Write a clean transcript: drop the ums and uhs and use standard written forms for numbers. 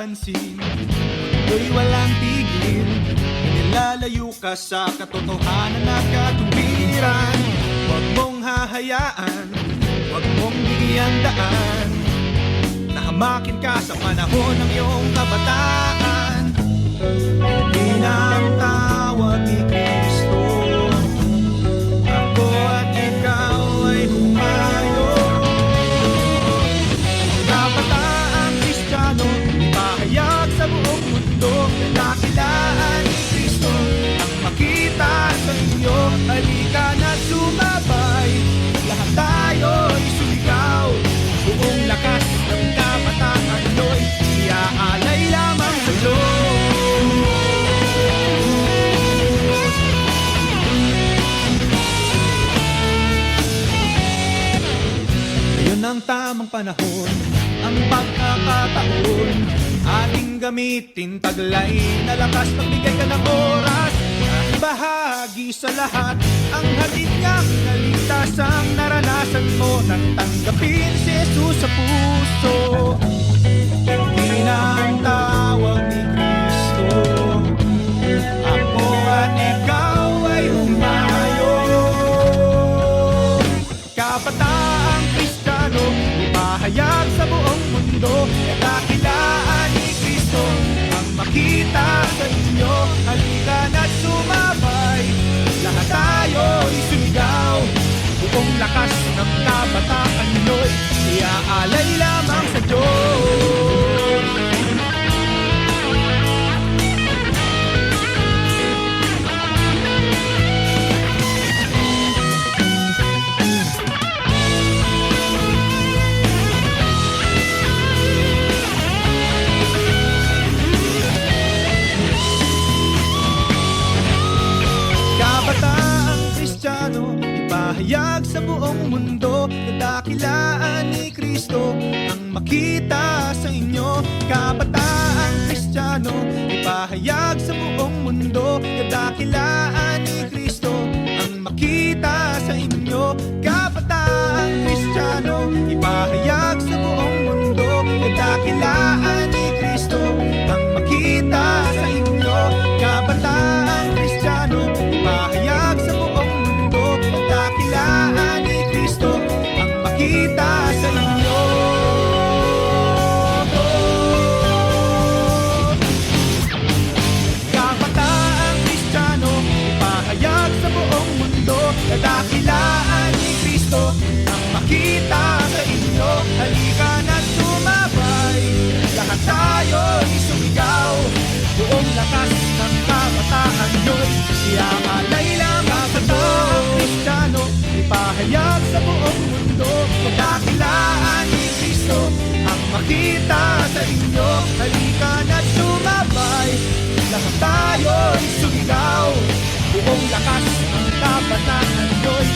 papansin, ako'y walang tigil. Nilalayo ka sa katotohanan at katuwiran. Huwag mong hahayaan, huwag mong bigyan daan, nahamakin ka sa panahon ng iyong kabataan. Hindi na ang tawag ni Kristo, ako at ikaw ay humayo. Kabataang Kristiyano, ipahayag sa buong mundo, kadakilaan ni Kristo ang makita sa inyo. Halika na sumabay, lahat tayo'y sumigaw. Buong lakas ng kabataan nyo'y iaalay lamang sa Diyos. Ngayon ang tamang panahon, ang pagkakataon, ating gamitin taglay na lakas. Pagbigay ka ng oras at bahagi sa lahat ang hatid niyang kaligtasang naranasan mo nang tanggapin si Jesus sa puso. Hindi na ang tawag ni Kristo, ako at ikaw ay humayo. Kabataang Kristiyano, ipahayag sa buong mundo, kadakilaan ni Kristo ang makita sa inyo. Halika na't sumabay, lahat tayo'y sumigaw. Buong lakas ng kabataan nyo'y iaalay lamang sa Diyos. Kabataang Kristiyano, ipahayag sa buong mundo, kadakilaan ni Kristo ang makita sa inyo. Kabataang Kristiyano, ipahayag sa buong mundo, kadakilaan ni Kristo ang makita sa inyo. Kabataang Kristiyano, ipahayag sa buong mundo, kadakilaan ni Kristo ang makita sa inyo. Kabataang Kristiyano, ipahayag sa buong mundo, kadakilaan ni Kristo ang makita sa inyo. Kabataang Kristiyano, ipahayag sa buong mundo, kadakilaan ni Kristo ang makita sa inyo. Halika na't sumabay, lahat tayo'y sumigaw. Buong lakas ng kabataan nyo'y iaalay lamang sa Diyos. Kristiyano, ipahayag sa buong mundo, kadakilaan ni Kristo ang makita sa inyo. Halika na't sumabay, lahat tayo'y sumigaw. Buong lakas ng kabataan nyo'y